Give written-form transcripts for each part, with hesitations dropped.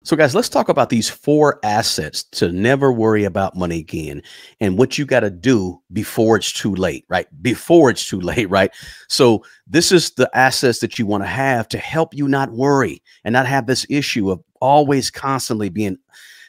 So, guys, let's talk about these four assets to never worry about money again and what you got to do before it's too late, right? Before it's too late, right? So, this is the assets that you want to have to help you not worry and not have this issue of always constantly being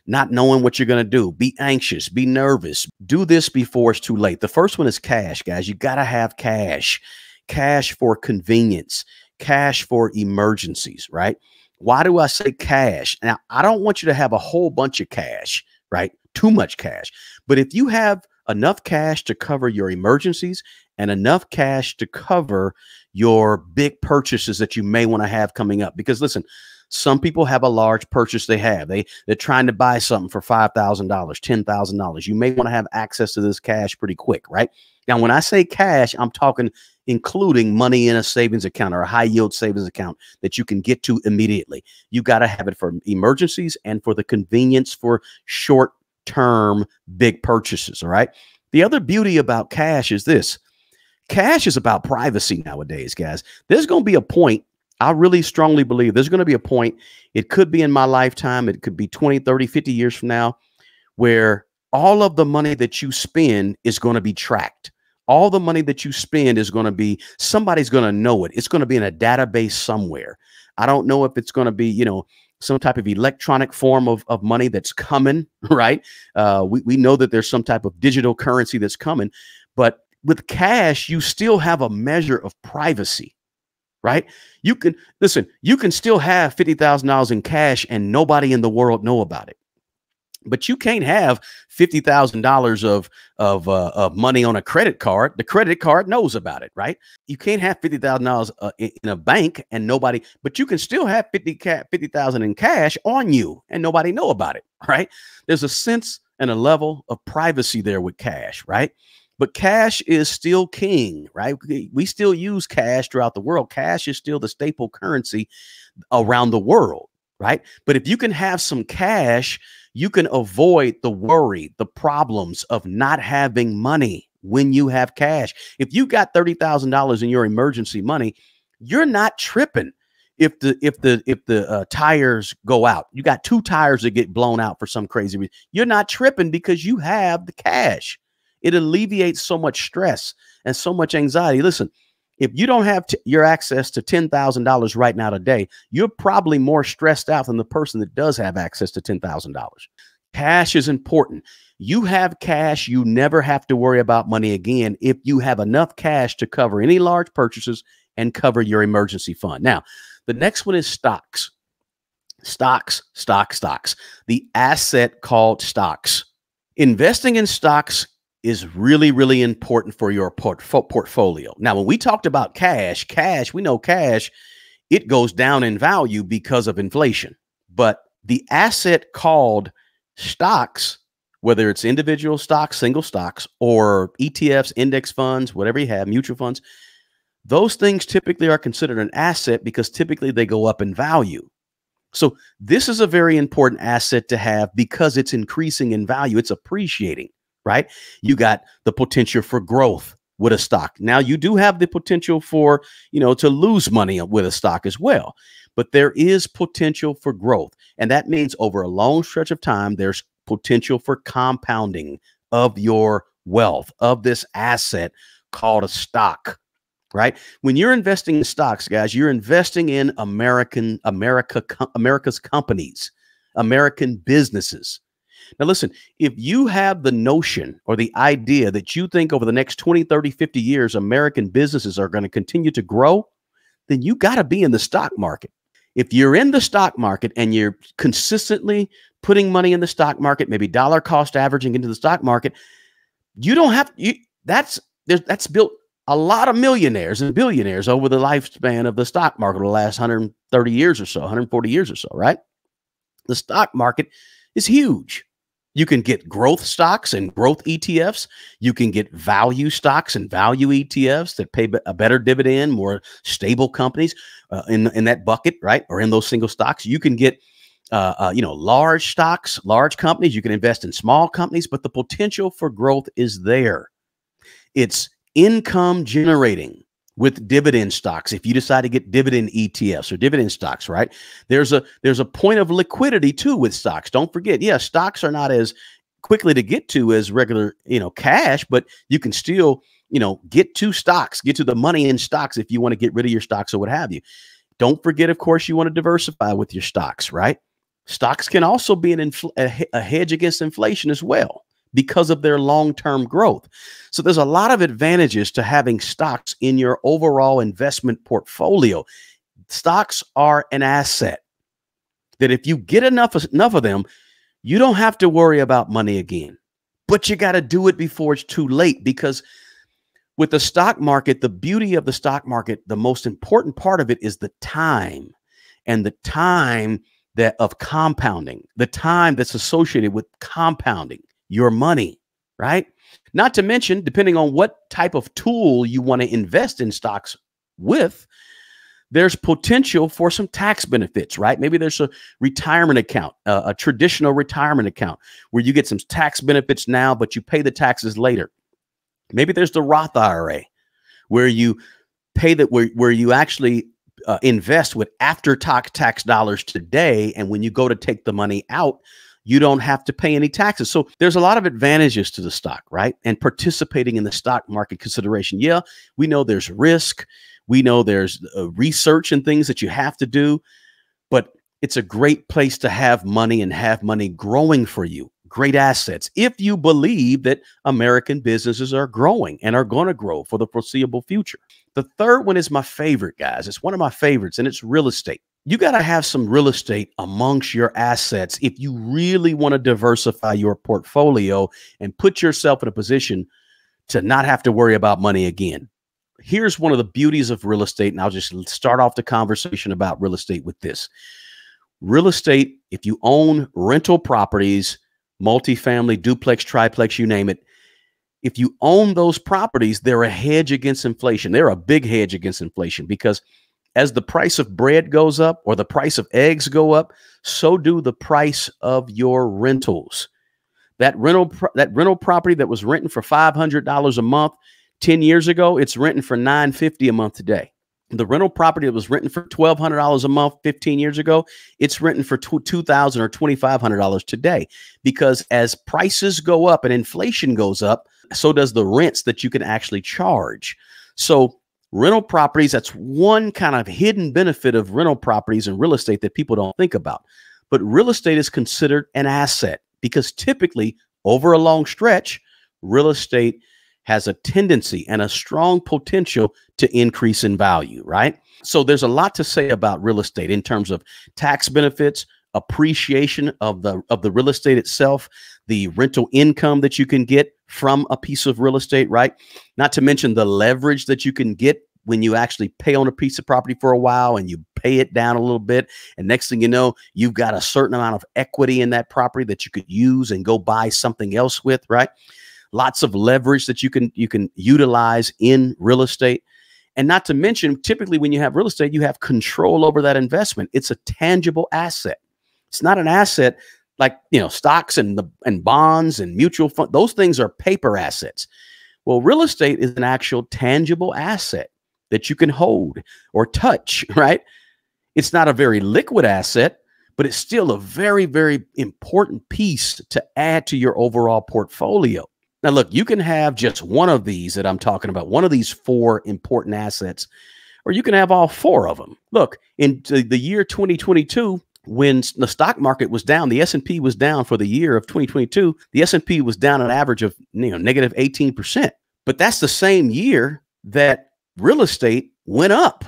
not knowing what you're going to do, be anxious, be nervous. Do this before it's too late. The first one is cash, guys. You got to have cash, cash for convenience, cash for emergencies, right? Why do I say cash? Now, I don't want you to have a whole bunch of cash, right? Too much cash. But if you have enough cash to cover your emergencies and enough cash to cover your big purchases that you may want to have coming up, because listen, some people have a large purchase they're trying to buy something for $5,000, $10,000. You may want to have access to this cash pretty quick, right? Now, when I say cash, I'm talking including money in a savings account or a high yield savings account that you can get to immediately. You got to have it for emergencies and for the convenience for short term big purchases. All right. The other beauty about cash is this: cash is about privacy nowadays, guys. There's going to be a point. I really strongly believe there's going to be a point. It could be in my lifetime. It could be 20, 30, 50 years from now, where all of the money that you spend is going to be tracked. All the money that you spend is going to be, somebody's going to know it. It's going to be in a database somewhere. I don't know if it's going to be, some type of electronic form of money that's coming, right? We know that there's some type of digital currency that's coming, but with cash, you still have a measure of privacy, right? You can still have $50,000 in cash and nobody in the world know about it. But you can't have $50,000 of money on a credit card. The credit card knows about it, right? You can't have $50,000 in a bank and nobody, but you can still have 50,000 in cash on you and nobody know about it, right? There's a sense and a level of privacy there with cash, right? But cash is still king, right? We still use cash throughout the world. Cash is still the staple currency around the world, right? But if you can have some cash, you can avoid the worry, the problems of not having money when you have cash. If you got $30,000 in your emergency money, you're not tripping. If the tires go out, you got two tires that get blown out for some crazy reason, you're not tripping because you have the cash. It alleviates so much stress and so much anxiety. Listen, if you don't have your access to $10,000 right now today, you're probably more stressed out than the person that does have access to $10,000. Cash is important. You have cash. You never have to worry about money again if you have enough cash to cover any large purchases and cover your emergency fund. Now, the next one is stocks. Stocks. The asset called stocks. Investing in stocks is really, really important for your portfolio. Now, when we talked about cash, we know cash, it goes down in value because of inflation. But the asset called stocks, whether it's individual stocks, single stocks, or ETFs, index funds, whatever you have, mutual funds, those things typically are considered an asset because typically they go up in value. So this is a very important asset to have because it's increasing in value. It's appreciating. Right? You got the potential for growth with a stock. Now you do have the potential for, to lose money with a stock as well, but there is potential for growth. And that means over a long stretch of time, there's potential for compounding of your wealth, of this asset called a stock, right? When you're investing in stocks, guys, you're investing in America's companies, American businesses. Now, listen, if you have the notion or the idea that you think over the next 20, 30, 50 years, American businesses are going to continue to grow, then you got to be in the stock market. If you're in the stock market and you're consistently putting money in the stock market, maybe dollar cost averaging into the stock market, you don't have that's built a lot of millionaires and billionaires over the lifespan of the stock market, the last 130 years or so, 140 years or so, right? The stock market is huge. You can get growth stocks and growth ETFs. You can get value stocks and value ETFs that pay a better dividend, more stable companies in that bucket, right? Or in those single stocks. You can get, large stocks, large companies. You can invest in small companies, but the potential for growth is there. It's income generating with dividend stocks. If you decide to get dividend ETFs or dividend stocks, right? There's a point of liquidity too with stocks. Don't forget, yeah, stocks are not as quickly to get to as regular, cash, but you can still, get to stocks, get to the money in stocks if you want to get rid of your stocks or what have you. Don't forget, of course, you want to diversify with your stocks, right? Stocks can also be a hedge against inflation as well, because of their long-term growth. So there's a lot of advantages to having stocks in your overall investment portfolio. Stocks are an asset that if you get enough of them, you don't have to worry about money again. But you got to do it before it's too late, because with the stock market, the beauty of the stock market, the most important part of it is the time, and the time of compounding, the time that's associated with compounding your money, right? Not to mention, depending on what type of tool you want to invest in stocks with, there's potential for some tax benefits, right? Maybe there's a retirement account, a traditional retirement account where you get some tax benefits now, but you pay the taxes later. Maybe there's the Roth IRA where you pay that, where you actually invest with after-tax dollars today, and when you go to take the money out, you don't have to pay any taxes. So there's a lot of advantages to the stock, right? And participating in the stock market consideration. Yeah, we know there's risk. We know there's research and things that you have to do, but it's a great place to have money and have money growing for you. Great assets if you believe that American businesses are growing and are going to grow for the foreseeable future. The third one is my favorite, guys. It's one of my favorites, and it's real estate. You got to have some real estate amongst your assets if you really want to diversify your portfolio and put yourself in a position to not have to worry about money again. Here's one of the beauties of real estate, and I'll just start off the conversation about real estate with this. Real estate, if you own rental properties, multifamily, duplex, triplex, you name it, if you own those properties, they're a hedge against inflation. They're a big hedge against inflation, because as the price of bread goes up or the price of eggs go up, so do the price of your rentals. That rental property that was renting for $500 a month 10 years ago, it's renting for $950 a month today. The rental property that was renting for $1,200 a month 15 years ago, it's renting for $2,000 or $2,500 today, because as prices go up and inflation goes up, so does the rents that you can actually charge. So rental properties, that's one kind of hidden benefit of rental properties and real estate that people don't think about. But real estate is considered an asset because typically over a long stretch, real estate has a tendency and a strong potential to increase in value, right? So there's a lot to say about real estate in terms of tax benefits, appreciation of the real estate itself, the rental income that you can get from a piece of real estate, right? Not to mention the leverage that you can get when you actually pay on a piece of property for a while and you pay it down a little bit. And next thing you know, you've got a certain amount of equity in that property that you could use and go buy something else with, right? Lots of leverage that you can utilize in real estate. And not to mention, typically when you have real estate, you have control over that investment. It's a tangible asset. It's not an asset like, stocks and bonds and mutual funds. Those things are paper assets. Well, real estate is an actual tangible asset that you can hold or touch, right? It's not a very liquid asset, but it's still a very, very important piece to add to your overall portfolio. Now, look, you can have just one of these that I'm talking about, one of these four important assets, or you can have all four of them. Look, in the year 2022, when the stock market was down, the S&P was down for the year of 2022. The S&P was down an average of negative 18%. But that's the same year that real estate went up,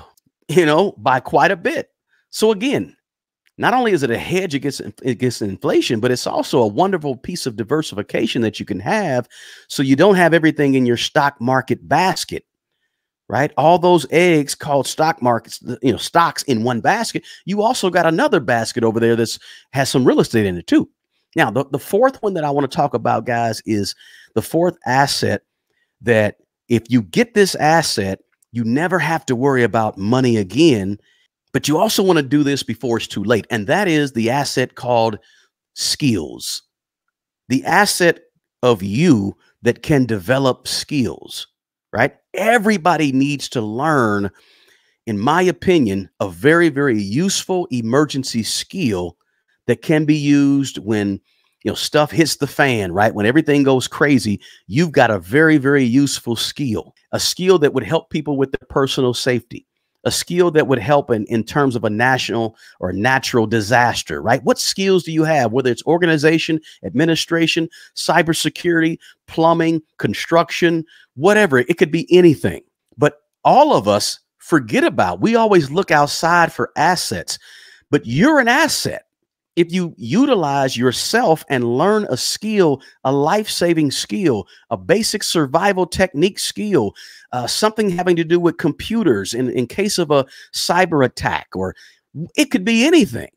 by quite a bit. So again, not only is it a hedge against inflation, but it's also a wonderful piece of diversification that you can have, so you don't have everything in your stock market basket, right? All those eggs called stock markets, stocks in one basket. You also got another basket over there has some real estate in it too. Now, the fourth one that I want to talk about, guys, is the fourth asset that if you get this asset, you never have to worry about money again. But you also want to do this before it's too late. And that is the asset called skills. The asset of you that can develop skills. right? Everybody needs to learn, in my opinion, a very, very useful emergency skill that can be used when, stuff hits the fan, right? When everything goes crazy, you've got a very, very useful skill, a skill that would help people with their personal safety, a skill that would help in terms of a national or natural disaster, right? What skills do you have, whether it's organization, administration, cybersecurity, plumbing, construction, whatever? It could be anything. But all of us forget about, we always look outside for assets, but you're an asset. If you utilize yourself and learn a skill, a life-saving skill, a basic survival technique skill, something having to do with computers in case of a cyber attack, or it could be anything,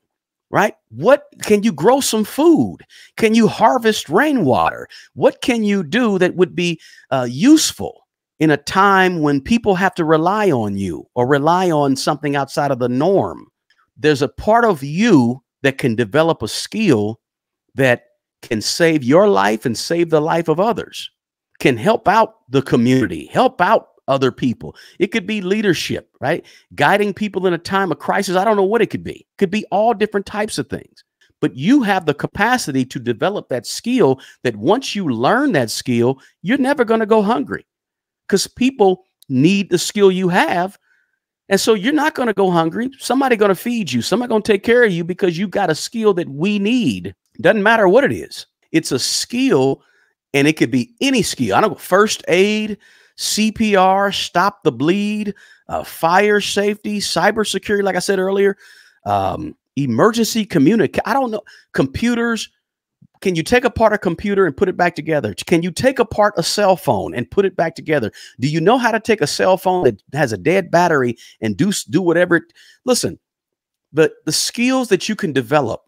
right? What can you grow some food? Can you harvest rainwater? What can you do that would be useful in a time when people have to rely on you or rely on something outside of the norm? There's a part of you that can develop a skill that can save your life and save the life of others, can help out the community, help out other people. It could be leadership, right? Guiding people in a time of crisis. I don't know what it could be. It could be all different types of things. But you have the capacity to develop that skill that once you learn that skill, you're never going to go hungry, because people need the skill you have. And so you're not going to go hungry. Somebody going to feed you. Somebody going to take care of you because you got a skill that we need. Doesn't matter what it is. It's a skill, and it could be any skill. I don't know, first aid, CPR, stop the bleed, fire safety, cybersecurity, like I said earlier, emergency communication. I don't know, computers. Can you take apart a computer and put it back together? Can you take apart a cell phone and put it back together? Do you know how to take a cell phone that has a dead battery and do whatever? Listen, the skills that you can develop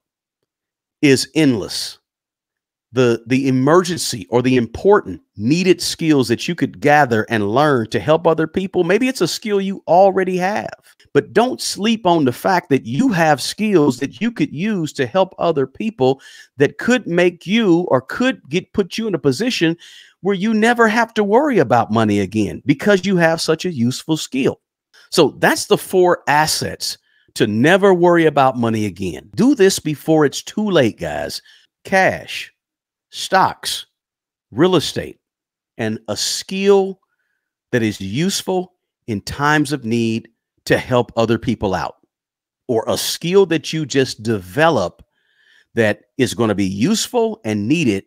is endless. The emergency or the important needed skills that you could gather and learn to help other people. Maybe it's a skill you already have, but don't sleep on the fact that you have skills that you could use to help other people that could make you or could put you in a position where you never have to worry about money again because you have such a useful skill. So that's the 4 assets to never worry about money again. Do this before it's too late, guys. Cash, stocks, real estate, and a skill that is useful in times of need to help other people out, or a skill that you just develop that is going to be useful and needed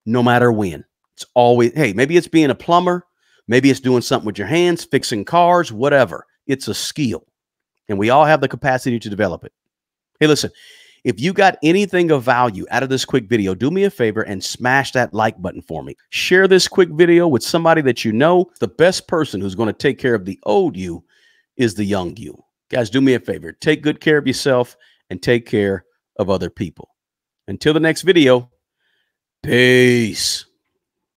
no matter when. It's always, hey, maybe it's being a plumber, maybe it's doing something with your hands, fixing cars, whatever. It's a skill, and we all have the capacity to develop it. Hey, listen, if you got anything of value out of this quick video, do me a favor and smash that like button for me. Share this quick video with somebody that you know. The best person who's going to take care of the old you is the young you. Guys, do me a favor. Take good care of yourself and take care of other people. Until the next video, peace.